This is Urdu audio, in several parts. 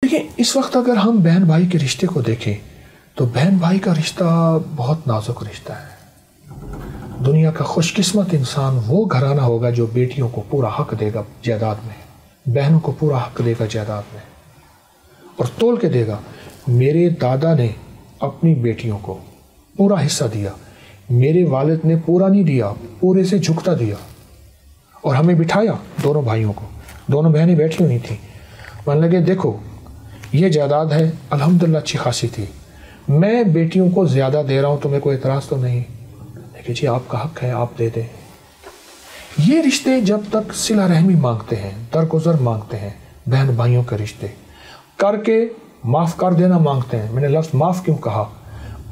دیکھیں اس وقت اگر ہم بہن بھائی کے رشتے کو دیکھیں تو بہن بھائی کا رشتہ بہت نازک رشتہ ہے۔ دنیا کا خوش قسمت انسان وہ گھرانہ ہوگا جو بیٹیوں کو پورا حق دے گا جائیداد میں، بہنوں کو پورا حق دے گا جائیداد میں، اور تول کے دے گا۔ میرے دادا نے اپنی بیٹیوں کو پورا حصہ دیا، میرے والد نے پورا نہیں دیا، پورے سے جھکتا دیا، اور ہمیں بٹھایا دونوں بھائیوں کو، دونوں بہنیں بیٹھی ہوئی تھیں، من لگے دیکھو یہ جائیداد ہے الحمدللہ اچھی خاصی تھی، میں بیٹیوں کو زیادہ دے رہا ہوں، تمہیں کوئی اعتراض تو نہیں؟ دیکھیے جی آپ کا حق ہے، آپ دے دیں۔ یہ رشتے جب تک صلہ رحمی مانگتے ہیں، درگزر مانگتے ہیں، بہن بھائیوں کے رشتے کر کے معاف کر دینا مانگتے ہیں۔ میں نے لفظ معاف کیوں کہا؟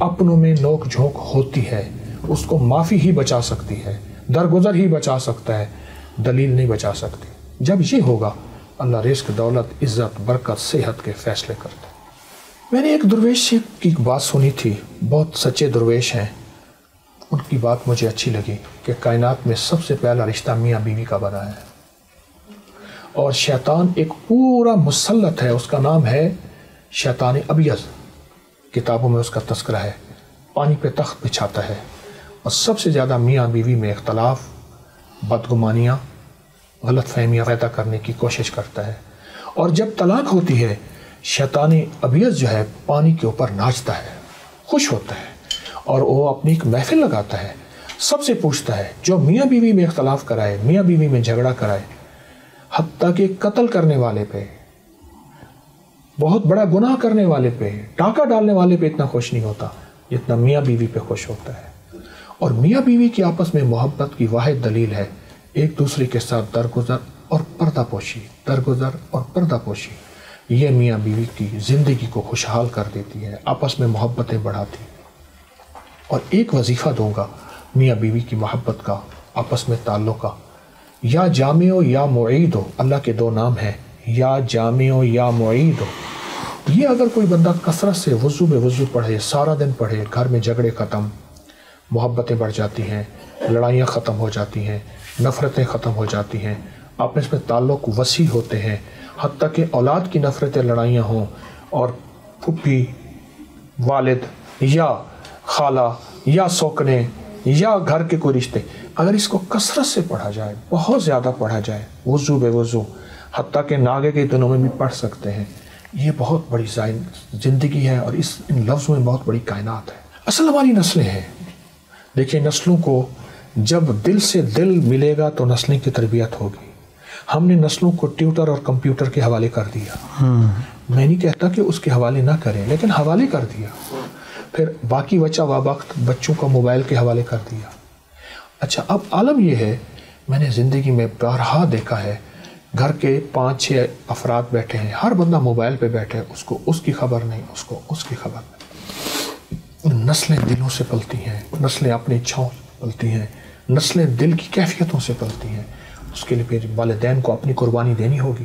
اپنوں میں نوک جھونک ہوتی ہے، اس کو معافی ہی بچا سکتی ہے، درگزر ہی بچا سکتا ہے، دلیل نہیں بچا سکتی۔ جب یہ ہوگا اللہ رزق، دولت، عزت، برکت، صحت کے فیصلے کرتا ہے۔ میں نے ایک درویش کی بات سنی تھی، بہت سچے درویش ہیں، ان کی بات مجھے اچھی لگی کہ کائنات میں سب سے پہلا رشتہ میاں بیوی کا بنا ہے، اور شیطان ایک پورا مسلط ہے، اس کا نام ہے شیطان ابیض، کتابوں میں اس کا تذکرہ ہے، پانی پہ تخت بچھاتا ہے، اور سب سے زیادہ میاں بیوی میں اختلاف، بدگمانیاں، غلط فہمیاں پیدا کرنے کی کوشش کرتا ہے۔ اور جب طلاق ہوتی ہے شیطان ابیض جو ہے پانی کے اوپر ناچتا ہے، خوش ہوتا ہے، اور وہ اپنی ایک محفل لگاتا ہے، سب سے پوچھتا ہے جو میاں بیوی میں اختلاف کرائے، میاں بیوی میں جھگڑا کرائے، حتیٰ کہ قتل کرنے والے پہ، بہت بڑا گناہ کرنے والے پہ، ٹانکا ڈالنے والے پہ اتنا خوش نہیں ہوتا جتنا میاں بیوی پہ خوش ہوتا ہے۔ اور میاں بیوی کی آپس میں محبت کی واحد دلیل ہے ایک دوسرے کے ساتھ درگزر اور پردہ پوشی، درگزر اور پردہ پوشی۔ یہ میاں بیوی کی زندگی کو خوشحال کر دیتی ہے، آپس میں محبتیں بڑھاتی ہے۔ اور ایک وظیفہ دوں گا میاں بیوی کی محبت کا، آپس میں تعلق کا، یا جامع ہو یا معید ہو، اللہ کے دو نام ہیں، یا جامع ہو یا معید ہو۔ یہ اگر کوئی بندہ کثرت سے وضو بے وضو پڑھے، سارا دن پڑھے، گھر میں جھگڑے ختم، محبتیں بڑھ جاتی ہیں، لڑائیاں ختم ہو جاتی ہیں، نفرتیں ختم ہو جاتی ہیں، آپس میں تعلق وسیع ہوتے ہیں، حتیٰ کہ اولاد کی نفرتیں لڑائیاں ہوں، اور پھپھی، والد یا خالہ یا سوکنے یا گھر کے کوئی رشتے، اگر اس کو کثرت سے پڑھا جائے، بہت زیادہ پڑھا جائے، وضو بے وضو، حتیٰ کہ ناگے کے دنوں میں بھی پڑھ سکتے ہیں، یہ بہت بڑی زندگی ہے، اور ان لفظوں میں بہت بڑی کائنات ہے۔ اصل ہماری نسلیں ہیں، دیکھیں نسلوں کو جب دل سے دل ملے گا تو نسلیں کی تربیت ہوگی۔ ہم نے نسلوں کو ٹیوٹر اور کمپیوٹر کے حوالے کر دیا، میں نہیں کہتا کہ اس کے حوالے نہ کریں، لیکن حوالے کر دیا، پھر باقی بچہ وقت بچوں کا موبائل کے حوالے کر دیا۔ اچھا اب عالم یہ ہے، میں نے زندگی میں بارہا دیکھا ہے، گھر کے 5-6 افراد بیٹھے ہیں، ہر بندہ موبائل پہ بیٹھے، اس کو اس کی خبر نہیں، اس کو اس کی خبر نہیں۔ نسلیں دلوں سے پلتی ہیں، نسلیں اپنی اچھاؤں سے پلتی ہیں، نسلیں دل کی کیفیتوں سے پلتی ہیں۔ اس کے لیے پھر والدین کو اپنی قربانی دینی ہوگی۔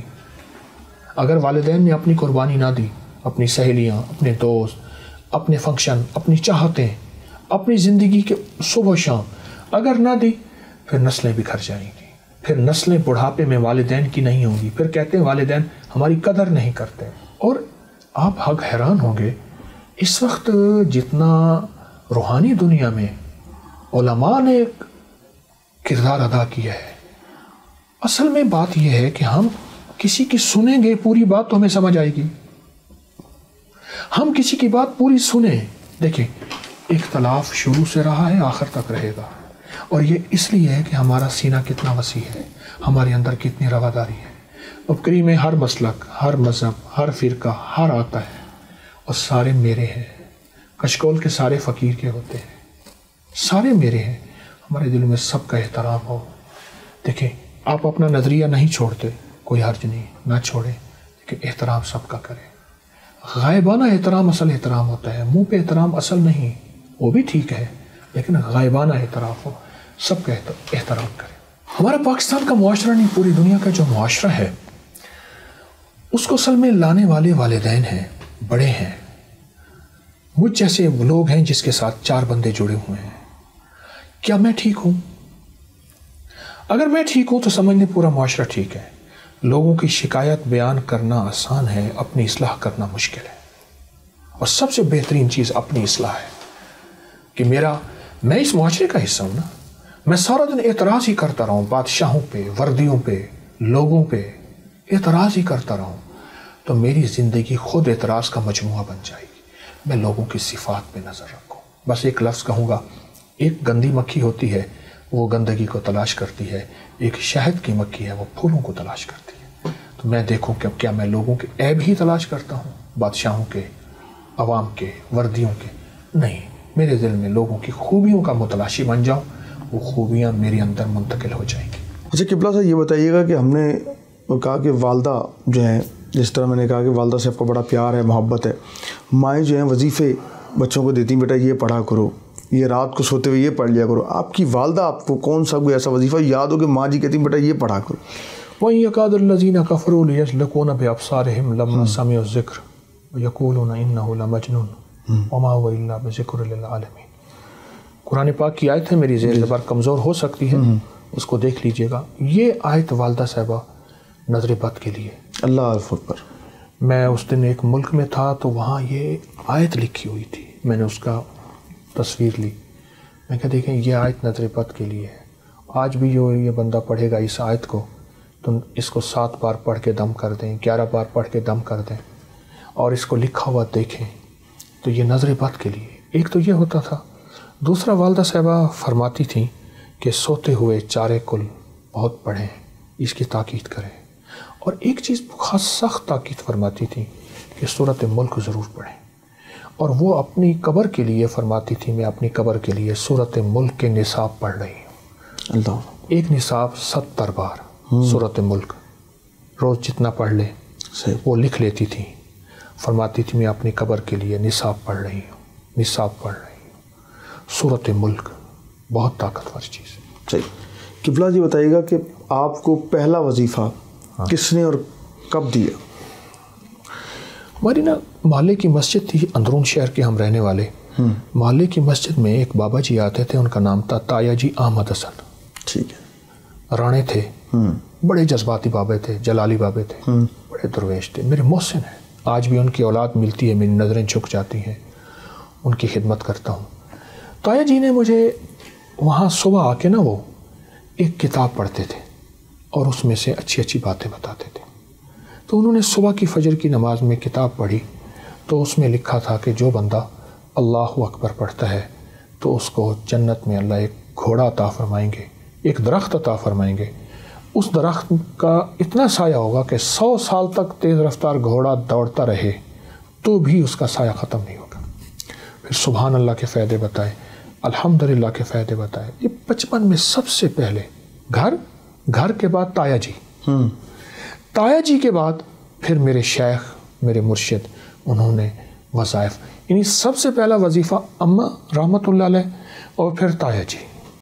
اگر والدین نے اپنی قربانی نہ دی، اپنی سہیلیاں، اپنے دوست، اپنے فنکشن، اپنی چاہتیں، اپنی زندگی کے صبح و شام اگر نہ دی، پھر نسلیں بکھر جائیں گی، پھر نسلیں بڑھاپے میں والدین کی نہیں ہوں گی، پھر کہتے ہیں والدین ہماری قدر نہیں کرتے۔ اور آپ حق حیران ہوں گے، اس وقت جتنا روحانی دنیا میں علماء نے کردار ادا کیا ہے، اصل میں بات یہ ہے کہ ہم کسی کی سنیں گے پوری بات تو ہمیں سمجھ آئے گی، ہم کسی کی بات پوری سنیں۔ دیکھیں اختلاف شروع سے رہا ہے، آخر تک رہے گا، اور یہ اس لیے ہے کہ ہمارا سینہ کتنا وسیع ہے، ہمارے اندر کتنی رواداری ہے۔ ابکری میں ہر مسلک، ہر مذہب، ہر فرقہ، ہر آتا ہے، اور سارے میرے ہیں، کشکول کے سارے فقیر کے ہوتے ہیں، سارے میرے ہیں، ہمارے دل میں سب کا احترام ہو۔ دیکھیں آپ اپنا نظریہ نہیں چھوڑتے، کوئی حرج نہیں، نہ چھوڑیں، لیکن احترام سب کا کریں۔ غائبانہ احترام اصل احترام ہوتا ہے، منہ پہ احترام اصل نہیں، وہ بھی ٹھیک ہے، لیکن غائبانہ احترام ہو، سب کا احترام کریں۔ ہمارا پاکستان کا معاشرہ نہیں، پوری دنیا کا جو معاشرہ ہے، اس کو اصل میں لانے والے والدین ہیں، بڑے ہیں، مجھ جیسے لوگ ہیں جس کے ساتھ 4 بندے جڑے ہوئے ہیں۔ کیا میں ٹھیک ہوں؟ اگر میں ٹھیک ہوں تو سمجھ لیں پورا معاشرہ ٹھیک ہے، لوگوں کی شکایت بیان کرنا آسان ہے، اپنی اصلاح کرنا مشکل ہے. اور سب سے بہترین چیز اپنی اصلاح ہے کہ میں اس معاشرے کا حصہ ہوں نا. میں سارا دن اعتراض ہی کرتا رہوں، بادشاہوں پہ، وردیوں پہ، لوگوں پہ اعتراض ہی کرتا رہوں، تو میری زندگی خود اعتراض کا مجموعہ بن جائے گی. میں لوگوں کی صفات پہ نظر رکھوں. بس ایک لفظ کہوں گا، ایک گندی مکھی ہوتی ہے وہ گندگی کو تلاش کرتی ہے، ایک شہد کی مکھی ہے وہ پھولوں کو تلاش کرتی ہے. تو میں دیکھوں کہ اب کیا میں لوگوں کے عیب ہی تلاش کرتا ہوں، بادشاہوں کے، عوام کے، وردیوں کے؟ نہیں، میرے دل میں لوگوں کی خوبیوں کا متلاشی بن جاؤں، وہ خوبیاں میرے اندر منتقل ہو جائیں گی. اچھا قبلہ صاحب، یہ بتائیے گا کہ ہم نے کہا کہ والدہ جو ہیں، جس طرح میں نے کہا کہ والدہ سے آپ کا بڑا پیار ہے، محبت ہے، مائیں جو ہیں وظیفے بچوں کو دیتی ہیں، بیٹا یہ پڑھا کرو، یہ رات کو سوتے ہوئے یہ پڑھ لیا کرو. آپ کی والدہ آپ کو کون سا کوئی ایسا وظیفہ یاد ہو کہ ماں جی کہتی ہیں بیٹا یہ پڑھا کرو؟ وَإِن يَكَادُ الَّذِينَ كَفَرُوا لِيَزْلِقُونَ بِأَبْصَارِهِمْ لَمَّا سَمِعُوا الذِّكْرَ وَيَقُولُونَ إِنَّهُ لَمَجْنُونٌ وَمَا هُوَ إِلَّا بِذِكْرٍ لِلْعَالَمِينَ. قرآن پاک کی آیت ہے، میری زیر زبر کمزور ہو سکتی ہے، اس کو دیکھ لیجئے گا. یہ آیت والدہ صاحبہ نظر بد کے لیے. اللہ اکبر. میں اس دن ایک ملک میں تھا تو وہاں یہ آیت لکھی ہوئی تھی، میں نے اس کا تصویر لی. میں کہا دیکھیں یہ آیت نظر بد کے لیے ہے. آج بھی جو یہ بندہ پڑھے گا اس آیت کو تو اس کو 7 بار پڑھ کے دم کر دیں، 11 بار پڑھ کے دم کر دیں اور اس کو لکھا ہوا دیکھیں تو یہ نظر بد کے لیے. ایک تو یہ ہوتا تھا. دوسرا والدہ صاحبہ فرماتی تھیں کہ سوتے ہوئے چارے کل بہت پڑھیں، اس کی تاکید کریں. اور ایک چیز خاص سخت تاکید فرماتی تھیں کہ سورۃ ملک ضرور پڑھیں. اور وہ اپنی قبر کے لیے فرماتی تھی، میں اپنی قبر کے لیے سورۃ ملک کے نصاب پڑھ رہی ہوں. اللہ. ایک نصاب 70 بار سورۃ ملک، روز جتنا پڑھ لے وہ لکھ لیتی تھی. فرماتی تھی میں اپنی قبر کے لیے نصاب پڑھ رہی ہوں، نصاب پڑھ رہی ہوں. سورۃ ملک بہت طاقتور چیز ہے. صحیح. قبلہ جی بتائیے گا کہ آپ کو پہلا وظیفہ کس نے اور کب دیا؟ ہماری محلے کی مسجد تھی، اندرون شہر کے ہم رہنے والے. محلے کی مسجد میں ایک بابا جی آتے تھے، ان کا نام تھا تایا جی احمد حسن. ٹھیک ہے. رانے تھے، بڑے جذباتی بابے تھے، جلالی بابے تھے، بڑے درویش تھے، میرے محسن ہیں. آج بھی ان کی اولاد ملتی ہے میری نظریں جھک جاتی ہیں، ان کی خدمت کرتا ہوں. تایا جی نے مجھے وہاں صبح آ کے وہ ایک کتاب پڑھتے تھے اور اس میں سے اچھی اچھی باتیں بتاتے تھے. تو انہوں نے صبح کی فجر کی نماز میں کتاب پڑھی تو اس میں لکھا تھا کہ جو بندہ اللہ اکبر پڑھتا ہے تو اس کو جنت میں اللہ ایک گھوڑا عطا فرمائیں گے، ایک درخت عطا فرمائیں گے. اس درخت کا اتنا سایہ ہوگا کہ 100 سال تک تیز رفتار گھوڑا دوڑتا رہے تو بھی اس کا سایہ ختم نہیں ہوگا. پھر سبحان اللہ کے فائدے بتائے، الحمدللہ کے فائدے بتائے. یہ 55 میں سب سے پہلے گھر کے بعد تایا جی، تایا جی کے بعد پھر میرے شیخ، میرے مرشد، انہوں نے وظائف، یعنی سب سے پہلا وظیفہ اماں رحمۃ اللہ علیہ اور پھر تایا جی.